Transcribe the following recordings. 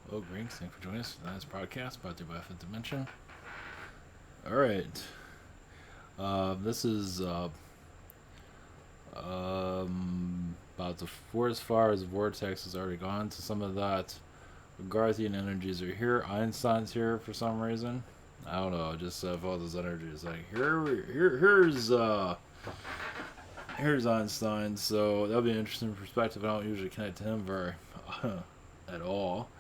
Hello, Greg. Thanks for joining us for this podcast brought to you by Fifth Dimension. All right. This is about as far as Vortex has already gone to some of that. Garthian energies are here. Einstein's here for some reason. I don't know. Just all those energies. Like here's Einstein. So that'll be an interesting perspective. I don't usually connect to him very at all.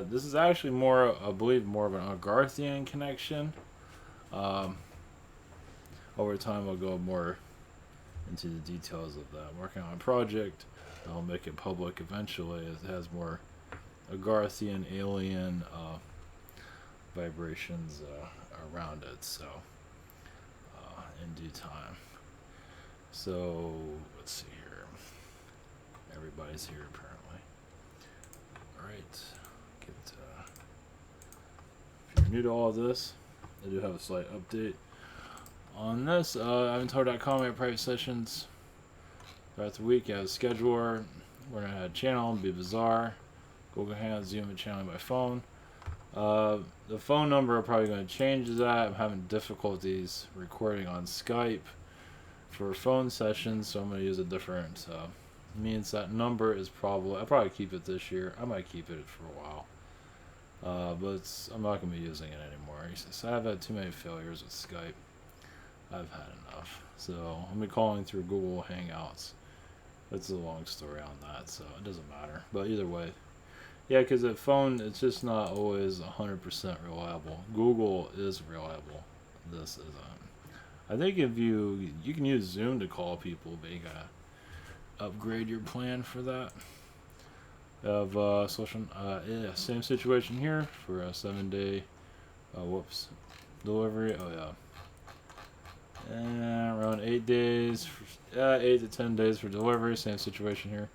This is actually more, I believe, more of an Agarthian connection. Um, Over time, I'll go more into the details of that. I'm working on a project. I'll make it public eventually. It has more Agarthian, alien vibrations around it. So, in due time. So, let's see here. Everybody's here apparently. All right. If you're new to all this, I do have a slight update on this. Avatar.com, I have private sessions throughout the week. I have a scheduler. We're going to have a channel, be bizarre. Google Hangouts, Zoom, and channeling by phone. The phone number I'm probably going to change that. I'm having difficulties recording on Skype for phone sessions, so I'm going to use a different means. That number is I'll probably keep it this year. I might keep it for a while. But I'm not going to be using it anymore. I've had too many failures with Skype. I've had enough. So I'm be calling through Google Hangouts. That's a long story on that, so it doesn't matter. But either way, yeah, because the phone, it's just not always 100% reliable. Google is reliable. This isn't. I think if you can use Zoom to call people, but you gotta upgrade your plan for that. Of social, yeah, same situation here for a 7-day, delivery. Oh yeah. And around 8 days, 8 to 10 days for delivery. Same situation here.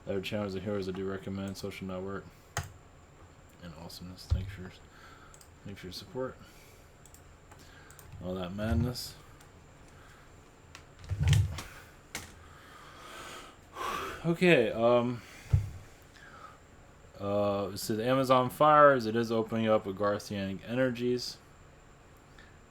Other channels and heroes I do recommend. Social Network and awesomeness. Thanks for your support. All that madness. Okay. So the Amazon fires. It is opening up Agarthian energies.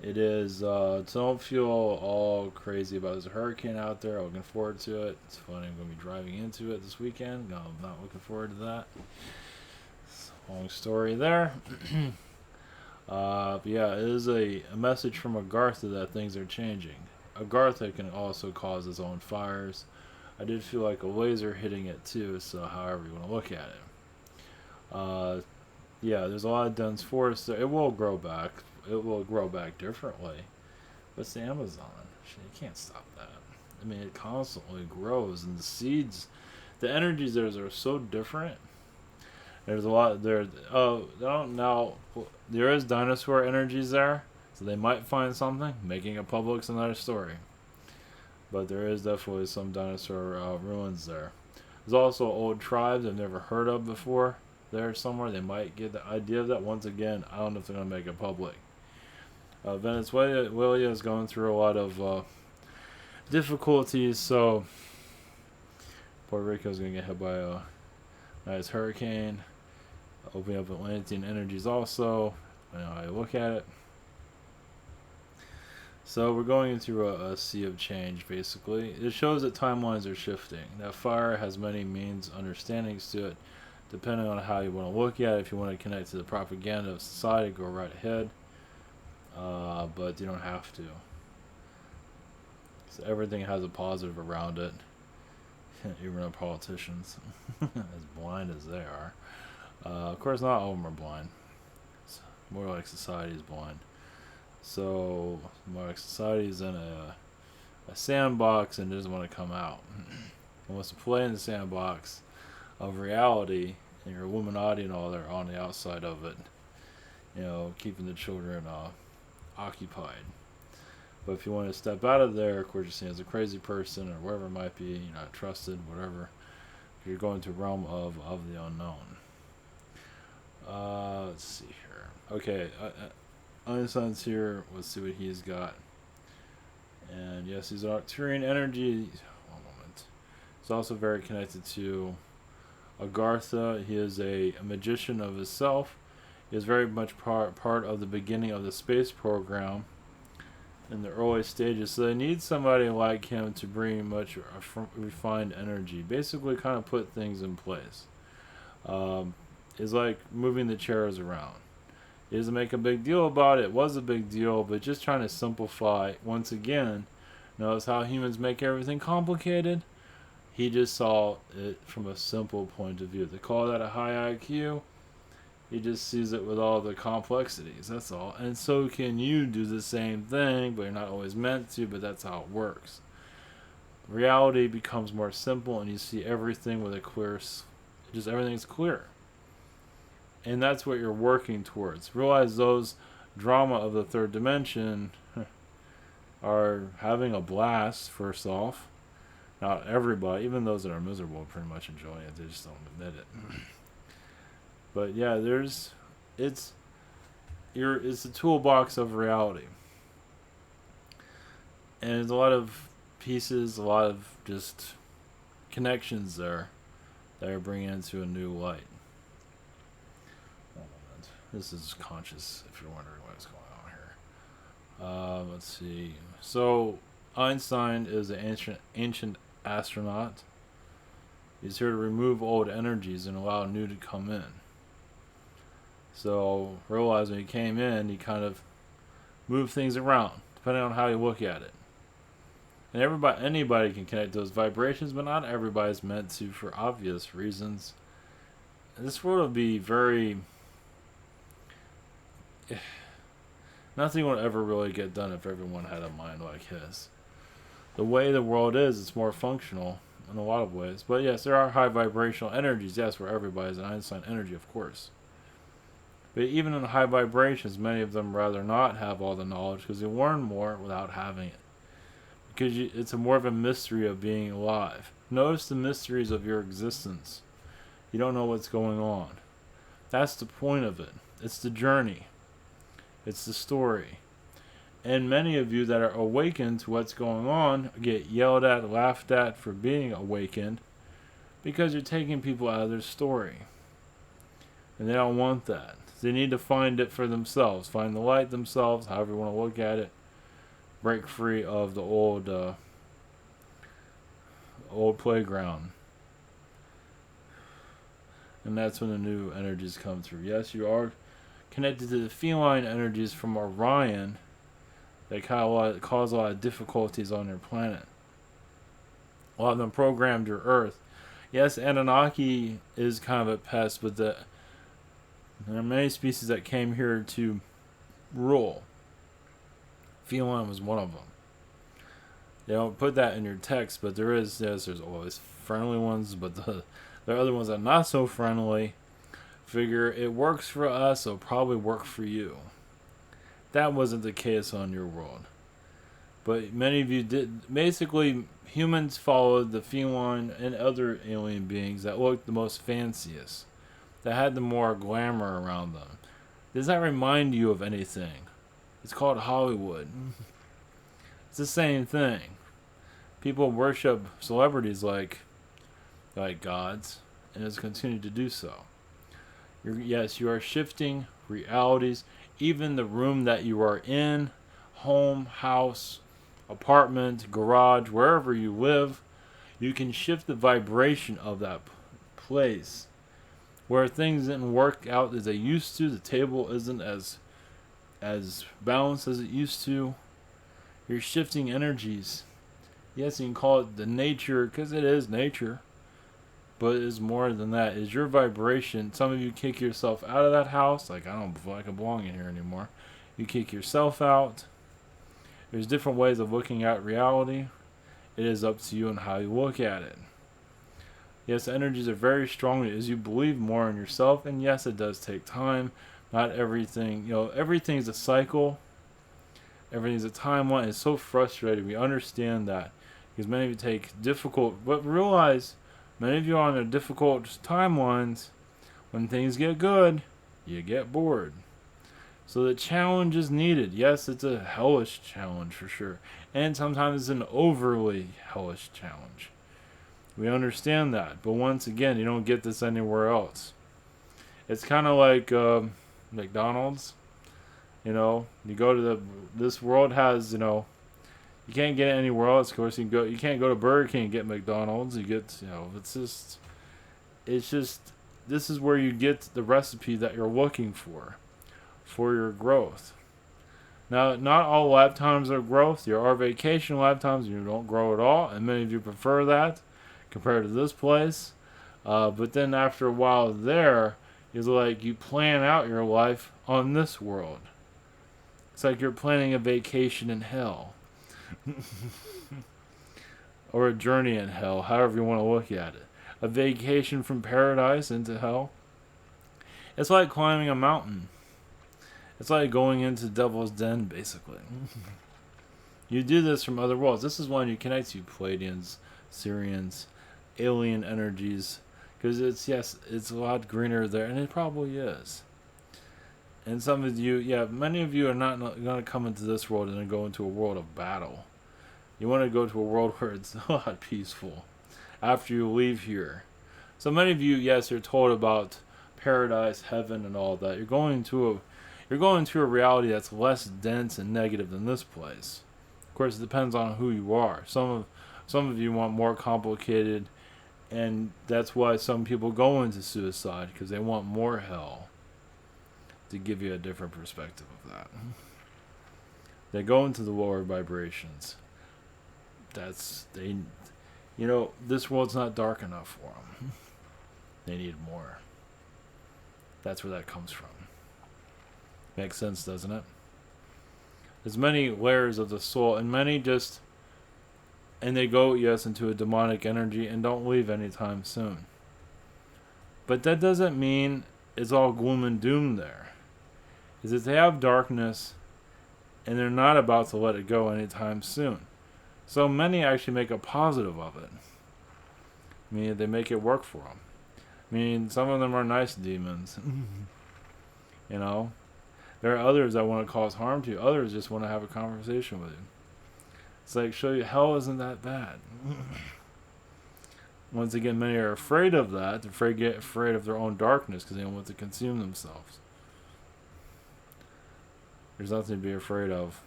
It is, don't feel all crazy about this hurricane out there. I'm looking forward to it. It's funny, I'm going to be driving into it this weekend. No, I'm not looking forward to that. It's a long story there. But yeah, it is a message from Agartha that things are changing. Agartha can also cause its own fires. I did feel like a laser hitting it too, so however you want to look at it. Yeah, there's a lot of dense forest there. It will grow back. It will grow back differently. But it's the Amazon. You can't stop that. I mean, it constantly grows, and the seeds, the energies there are so different. There's a lot there. Oh, now there is dinosaur energies there, so they might find something. Making it public's another story. But there is definitely some dinosaur ruins there. There's also old tribes I've never heard of before. There somewhere they might get the idea of that. Once again, I don't know if they're gonna make it public. Venezuela is going through a lot of difficulties, so Puerto Rico is going to get hit by a nice hurricane. Opening up Atlantean energies also. I know how I look at it. So we're going through a sea of change, basically. It shows that timelines are shifting. That fire has many means, understandings to it, depending on how you want to look at it. If you want to connect to the propaganda of society, go right ahead. But you don't have to. So everything has a positive around it. Even our politicians, as blind as they are. Of course, not all of them are blind. It's more like society is blind. So, more like society is in a sandbox and doesn't want to come out. It wants to play in the sandbox of reality, and your Illuminati and all that are on the outside of it. Keeping the children occupied. But if you want to step out of there, of course, you're seen as a crazy person or whatever it might be, you're not trusted, whatever. You're going to a realm of the unknown. Let's see here. Okay, Einstein's here. Let's see what he's got. And yes, he's an Arcturian energy. One moment. It's also very connected to Agartha. He is a magician of himself. He is very much part of the beginning of the space program in the early stages. So they need somebody like him to bring much refined energy. Basically, kind of put things in place. It's like moving the chairs around. He doesn't make a big deal about it. It was a big deal, but just trying to simplify. Once again, notice how humans make everything complicated. He just saw it from a simple point of view. They call that a high IQ. He just sees it with all the complexities. That's all. And so can you do the same thing, but you're not always meant to, but that's how it works. Reality becomes more simple, and you see everything with a clear, just everything's clear. And that's what you're working towards. Realize those drama of the third dimension are having a blast, first off. Not everybody, even those that are miserable, pretty much enjoy it. They just don't admit it. But yeah, it's a toolbox of reality. And there's a lot of pieces, a lot of just connections there that are bringing into a new light. This is conscious, if you're wondering what's going on here. Let's see. So, Einstein is an ancient astronaut. He's here to remove old energies and allow new to come in. So, realize when he came in, he kind of moved things around, depending on how you look at it. And anybody can connect those vibrations, but not everybody's meant to for obvious reasons. And this world will be very... Nothing would ever really get done if everyone had a mind like his. The way the world is, it's more functional in a lot of ways. But yes, there are high vibrational energies. Yes, where everybody's an Einstein energy, of course. But even in high vibrations, many of them rather not have all the knowledge because they learn more without having it. Because it's more of a mystery of being alive. Notice the mysteries of your existence. You don't know what's going on. That's the point of it. It's the journey. It's the story. And many of you that are awakened to what's going on get yelled at, laughed at for being awakened because you're taking people out of their story. And they don't want that. They need to find it for themselves. Find the light themselves, however you want to look at it. Break free of the old playground. And that's when the new energies come through. Yes, you are connected to the feline energies from Orion that cause a lot of difficulties on your planet. A lot of them programmed your Earth. Yes, Anunnaki is kind of a pest, but there are many species that came here to rule. Feline was one of them. They don't put that in your text, but there's always friendly ones, but there are other ones that are not so friendly. Figure it works for us, so probably work for you. That wasn't the case on your world. But many of you did. Basically, humans followed the feline and other alien beings that looked the most fanciest, that had the more glamour around them. Does that remind you of anything? It's called Hollywood. It's the same thing. People worship celebrities like gods, and has continued to do so. Yes, you are shifting realities. Even the room that you are in, home, house, apartment, garage, wherever you live, you can shift the vibration of that place. Where things didn't work out as they used to, the table isn't as balanced as it used to. You're shifting energies. Yes, you can call it the nature, because it is nature. But it's more than that. Is your vibration. Some of you kick yourself out of that house. Like, I don't feel like I belong in here anymore. You kick yourself out. There's different ways of looking at reality. It is up to you and how you look at it. Yes, energies are very strong as you believe more in yourself. And yes, it does take time. Not everything, everything's a cycle. Everything's a timeline. It's so frustrating. We understand that. Because many of you take but realize many of you are on their difficult timelines. When things get good, you get bored. So the challenge is needed. Yes, it's a hellish challenge for sure. And sometimes it's an overly hellish challenge. We understand that. But once again, you don't get this anywhere else. It's kind of like McDonald's. You go to this world has, you can't get it anywhere else. Of course, you can't go to Burger King and get McDonald's. You get, it's just, this is where you get the recipe that you're looking for your growth. Now, not all lifetimes are growth. There are vacation lifetimes you don't grow at all, and many of you prefer that compared to this place. But then after a while there, it's like you plan out your life on this world. It's like you're planning a vacation in hell. Or a journey in hell, however you want to look at it. A vacation from paradise into hell. It's like climbing a mountain. It's like going into Devil's Den, basically. You do this from other worlds. This is when you connect to Pleiadians, Syrians, alien energies. Because it's a lot greener there, and it probably is. And some of you, many of you are not going to come into this world and then go into a world of battle. You want to go to a world where it's a lot peaceful after you leave here. So many of you, yes, you're told about paradise, heaven, and all that. You're going to a reality that's less dense and negative than this place. Of course, it depends on who you are. Some of you want more complicated, and that's why some people go into suicide, because they want more hell. To give you a different perspective of that, they go into the lower vibrations. This world's not dark enough for them. They need more. That's where that comes from. Makes sense, doesn't it? There's many layers of the soul, and they go, into a demonic energy and don't leave anytime soon. But that doesn't mean it's all gloom and doom there. Is that they have darkness, and they're not about to let it go anytime soon. So many actually make a positive of it. I mean, they make it work for them. I mean, some of them are nice demons. There are others that want to cause harm to you. Others just want to have a conversation with you. It's like, show you hell isn't that bad. Once again, many are afraid of that. They're afraid of their own darkness because they don't want to consume themselves. There's nothing to be afraid of.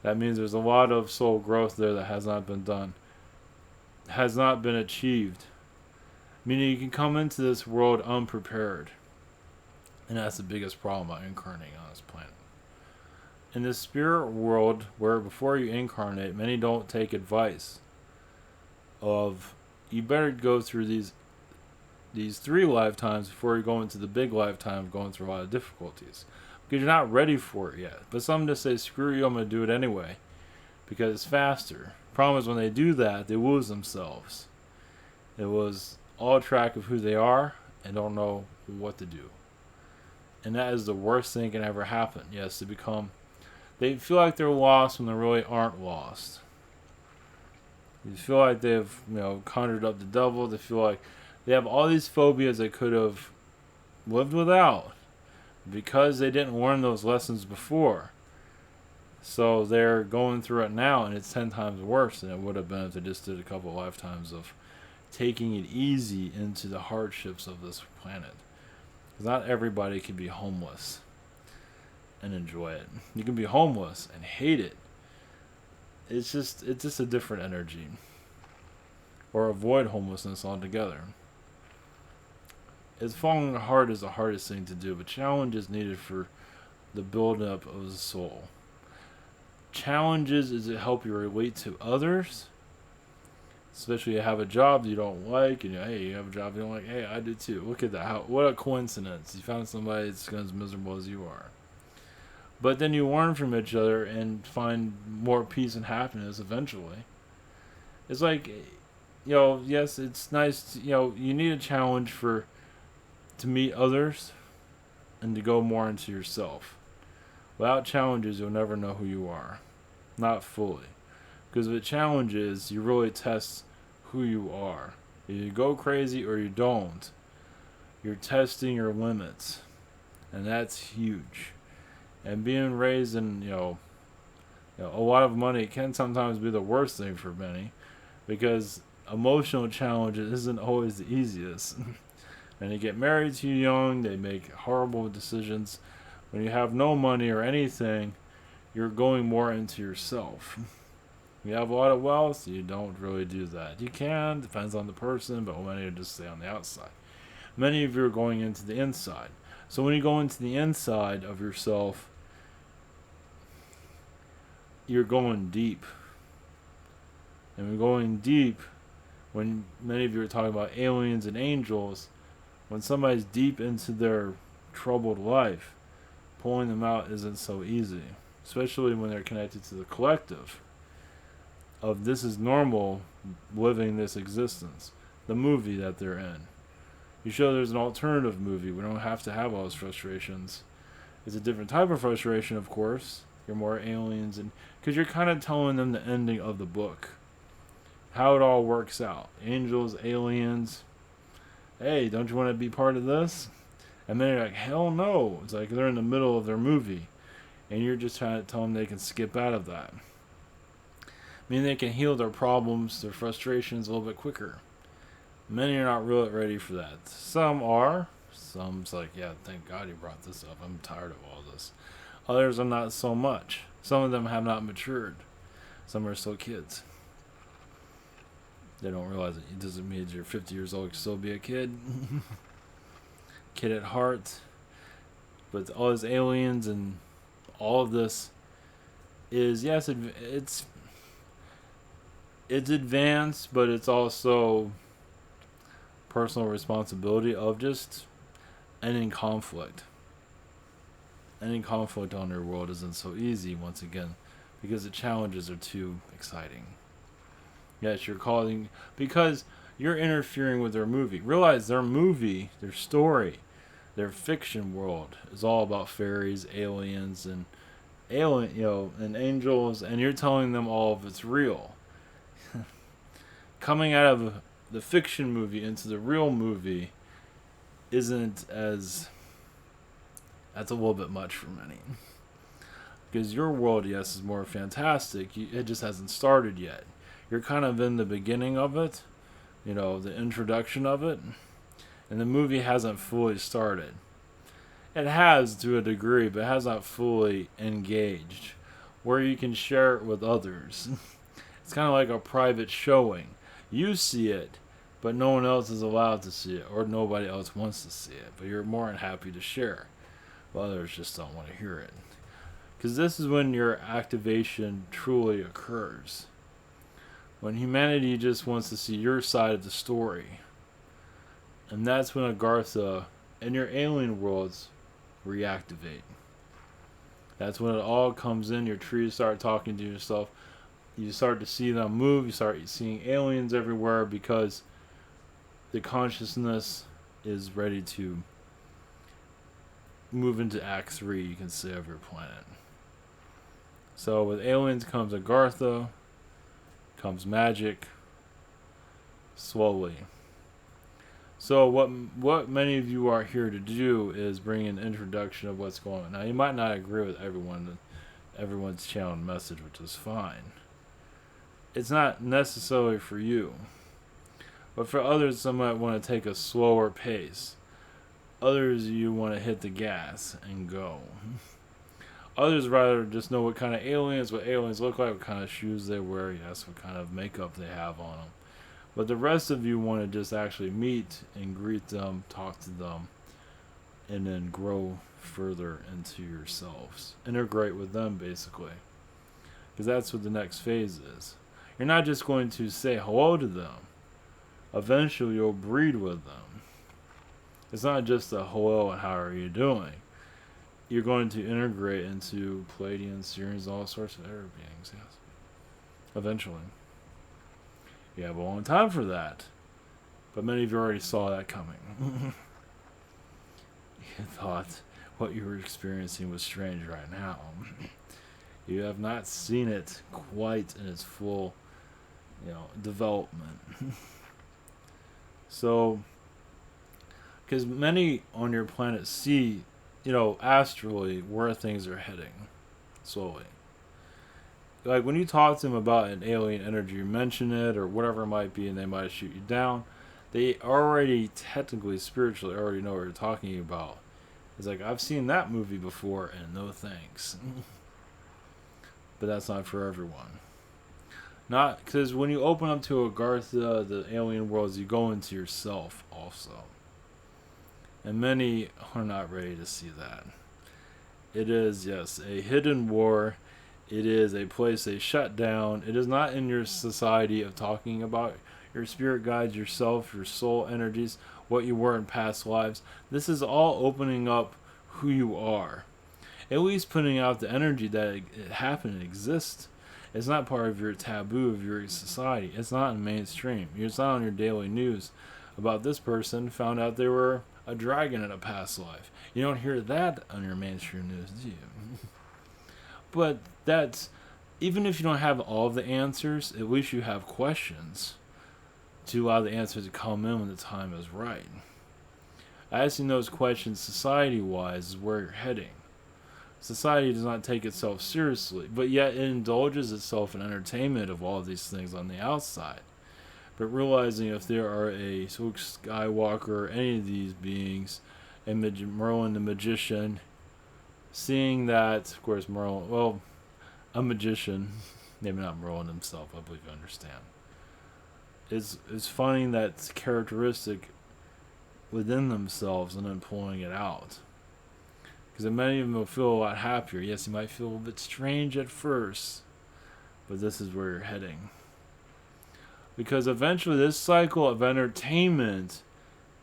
That means there's a lot of soul growth there that has not been done. Has not been achieved. Meaning you can come into this world unprepared. And that's the biggest problem about incarnating on this planet. In the spirit world, where before you incarnate, many don't take advice of, you better go through these 3 lifetimes before you go into the big lifetime of going through a lot of difficulties. Because you're not ready for it yet. But some just say, screw you, I'm going to do it anyway. Because it's faster. Problem is when they do that, they lose themselves. They lose all track of who they are and don't know what to do. And that is the worst thing that can ever happen. Yes, they feel like they're lost when they really aren't lost. They feel like they've, conjured up the devil. They feel like they have all these phobias they could have lived without. Because they didn't learn those lessons before. So they're going through it now, and it's 10 times worse than it would have been if they just did a couple of lifetimes of taking it easy into the hardships of this planet. Because not everybody can be homeless and enjoy it. You can be homeless and hate it. It's just a different energy. Or avoid homelessness altogether. Falling hard is the hardest thing to do, but challenge is needed for the build-up of the soul. Challenges is to help you relate to others, especially you have a job you don't like, and you have a job you don't like. Hey, I do too. Look at that. What a coincidence. You found somebody that's as miserable as you are. But then you learn from each other and find more peace and happiness eventually. It's like, yes, it's nice. You need a challenge to meet others and to go more into yourself. Without challenges, you'll never know who you are. Not fully. Because with challenges, you really test who you are. Either you go crazy or you don't. You're testing your limits. And that's huge. And being raised in, a lot of money can sometimes be the worst thing for many. Because emotional challenge isn't always the easiest. And they get married too young, they make horrible decisions. When you have no money or anything, you're going more into yourself. You have a lot of wealth, you don't really do that. You can, depends on the person, but many just stay on the outside. Many of you are going into the inside. So when you go into the inside of yourself, you're going deep. And when going deep, when many of you are talking about aliens and angels, when somebody's deep into their troubled life, pulling them out isn't so easy. Especially when they're connected to the collective of this is normal, living this existence. The movie that they're in. You show there's an alternative movie. We don't have to have all those frustrations. It's a different type of frustration, of course. You're more aliens, and because you're kind of telling them the ending of the book, how it all works out. Angels, aliens. Hey, don't you want to be part of this? And then you're like, hell no. It's like they're in the middle of their movie, and you're just trying to tell them they can skip out of that. I mean, they can heal their problems, their frustrations a little bit quicker. Many are not really ready for that. Some are. Some's like, yeah, thank God you brought this up. I'm tired of all this. Others are not so much. Some of them have not matured. Some are still kids. They don't realize it doesn't mean you're 50 years old, you can still be a kid. Kid at heart. But all these aliens and all of this is, yes, it's advanced, but it's also personal responsibility of just ending conflict. Ending conflict on your world isn't so easy, once again, because the challenges are too exciting. Yes, you're calling, because you're interfering with their movie. Realize their movie, their story, their fiction world is all about fairies, aliens, and and angels, and you're telling them all of it's real. Coming out of the fiction movie into the real movie isn't as, that's a little bit much for many. Because your world, yes, is more fantastic. It just hasn't started yet. You're kind of in the beginning of it, the introduction of it, and the movie hasn't fully started. It has to a degree, but it has not fully engaged, where you can share it with others. It's kind of like a private showing. You see it, but no one else is allowed to see it, or nobody else wants to see it, but you're more than happy to share. Well, others just don't want to hear it. Because this is when your activation truly occurs. When humanity just wants to see your side of the story. And that's when Agartha and your alien worlds reactivate. That's when it all comes in. Your trees start talking to yourself. You start to see them move. You start seeing aliens everywhere because the consciousness is ready to move into Act 3, you can say, of your planet. So with aliens comes Agartha, comes magic, slowly. So what many of you are here to do is bring an introduction of what's going on. Now, you might not agree with everyone's channel and message, which is fine. It's not necessarily for you. But for others, some might want to take a slower pace. Others, you want to hit the gas and go. Others rather just know what kind of aliens, what aliens look like, what kind of shoes they wear, yes, what kind of makeup they have on them. But the rest of you want to just actually meet and greet them, talk to them, and then grow further into yourselves. Integrate with them, basically. Because that's what the next phase is. You're not just going to say hello to them. Eventually, you'll breed with them. It's not just a hello and how are you doing. You're going to integrate into Pleiadians, Sirians, all sorts of other beings, yes. Eventually. You have a long time for that. But many of you already saw that coming. You thought what you were experiencing was strange right now. You have not seen it quite in its full, development. So, because many on your planet see, astrally where things are heading, slowly. like when you talk to them about an alien energy, you mention it or whatever it might be, and they might shoot you down. They already technically, spiritually, already know what you're talking about. It's like, I've seen that movie before, and no thanks. But that's not for everyone. Not because when you open up to Agartha, the alien worlds, you go into yourself also. And many are not ready to see that. It is, yes, a hidden war. It is a place they shut down. It is not in your society of talking about your spirit guides, yourself, your soul energies, what you were in past lives. This is all opening up who you are. At least putting out the energy that it happened and exists. It's not part of your taboo of your society. It's not in mainstream. It's not on your daily news about this person found out they were a dragon in a past life. You don't hear that on your mainstream news, do you? But that's, even if you don't have all the answers, at least you have questions to allow the answers to come in when the time is right. Asking those questions society-wise is where you're heading. Society does not take itself seriously, but yet it indulges itself in entertainment of all of these things on the outside. But realizing if there are a Luke Skywalker or any of these beings, a Merlin the magician, seeing that, of course, Merlin, well, a magician, maybe not Merlin himself, I believe you understand. It's finding that characteristic within themselves and then pulling it out. Because many of them will feel a lot happier. Yes, you might feel a bit strange at first, but this is where you're heading. Because eventually this cycle of entertainment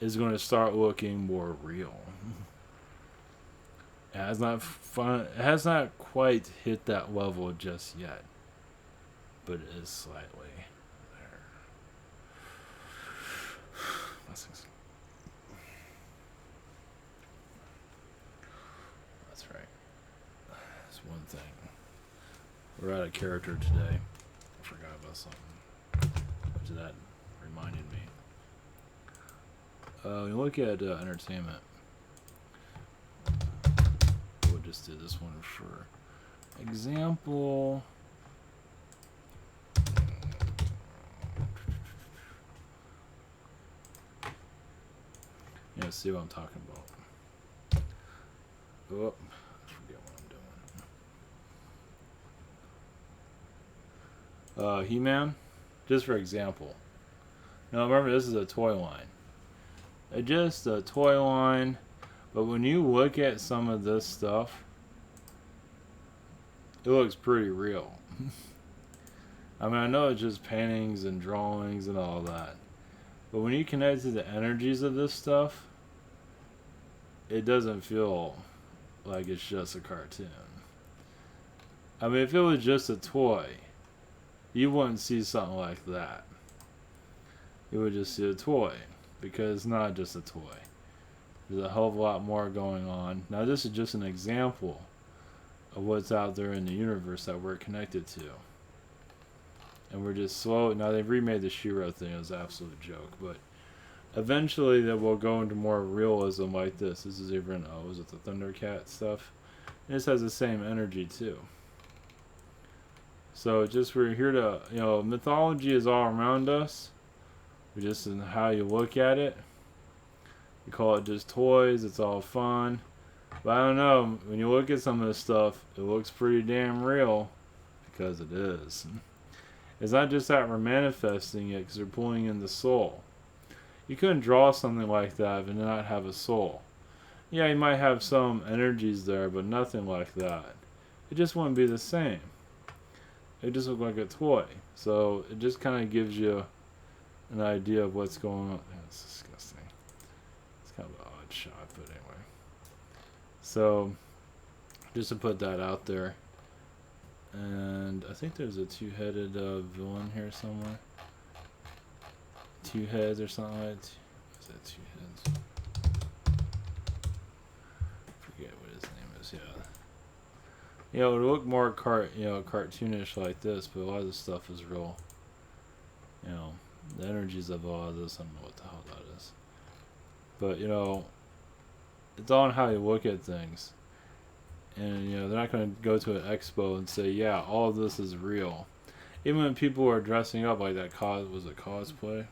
is going to start looking more real. It has not quite hit that level just yet, but it is slightly there. That's right. That's one thing. We're out of character today. I forgot about something. That reminded me. You look at entertainment. We'll just do this one for example. See what I'm talking about. Oh, I forget what I'm doing. He-Man. Just for example. Now remember, this is a toy line. Just a toy line. But when you look at some of this stuff, it looks pretty real. I mean, I know it's just paintings and drawings and all that. But when you connect to the energies of this stuff, it doesn't feel like it's just a cartoon. I mean, if it was just a toy, you wouldn't see something like that. You would just see a toy, because it's not just a toy. There's a hell of a lot more going on. Now this is just an example of what's out there in the universe that we're connected to. And we're just slow. Now they've remade the She-Ra thing. It was an absolute joke. But eventually they will go into more realism like this. This is even, was it the Thundercat stuff? And this has the same energy too. So just we're here to, mythology is all around us. We just in how you look at it. We call it just toys. It's all fun. But I don't know. When you look at some of this stuff, it looks pretty damn real. Because it is. It's not just that we're manifesting it because we're pulling in the soul. You couldn't draw something like that and not have a soul. Yeah, you might have some energies there, but nothing like that. It just wouldn't be the same. It just looked like a toy. So it just kind of gives you an idea of what's going on. It's disgusting. It's kind of an odd shot, but anyway. So just to put that out there. And I think there's a two-headed villain here somewhere. Two heads or something like that. Is that two heads? Forget what his name is. Yeah. It would look more cartoonish like this, but a lot of this stuff is real. The energies of all of this, I don't know what the hell that is. But it's all on how you look at things. And you know, they're not going to go to an expo and say, yeah, all of this is real. Even when people are dressing up like that, was it cosplay?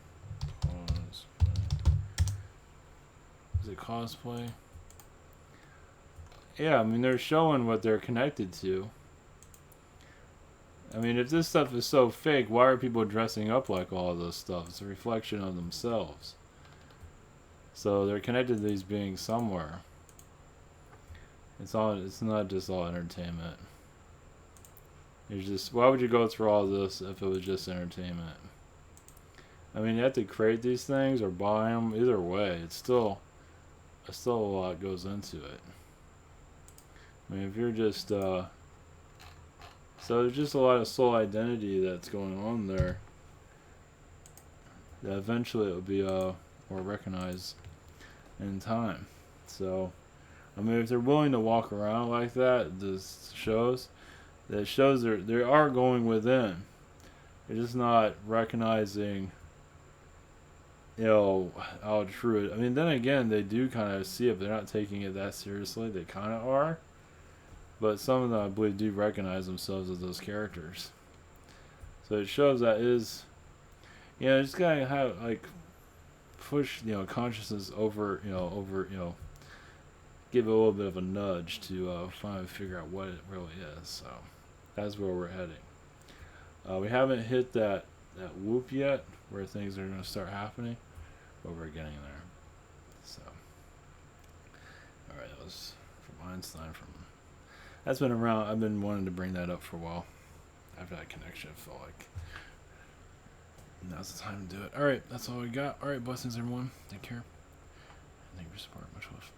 Is it cosplay? Yeah, I mean, they're showing what they're connected to. I mean, if this stuff is so fake, why are people dressing up like all of this stuff? It's a reflection of themselves. So they're connected to these beings somewhere. It's not just all entertainment. It's just, why would you go through all this if it was just entertainment? I mean, you have to create these things or buy them. Either way, it's still a lot goes into it. I mean, if you're just so there's just a lot of soul identity that's going on there. That eventually it will be more recognized in time. So, I mean, if they're willing to walk around like that, this shows they are going within. They're just not recognizing, you know, how true it. I mean, then again, they do kind of see it. They're not taking it that seriously. They kind of are. But some of them, I believe, do recognize themselves as those characters. So it shows that is, you know, just gotta have, like, push, you know, consciousness over, give it a little bit of a nudge to finally figure out what it really is. So that's where we're heading. We haven't hit that whoop yet, where things are going to start happening, but we're getting there. So, all right, that was from Einstein. That's been around. I've been wanting to bring that up for a while. After that connection, I felt like now's the time to do it. All right, that's all we got. All right, blessings, everyone. Take care. Thank you for support. Much love.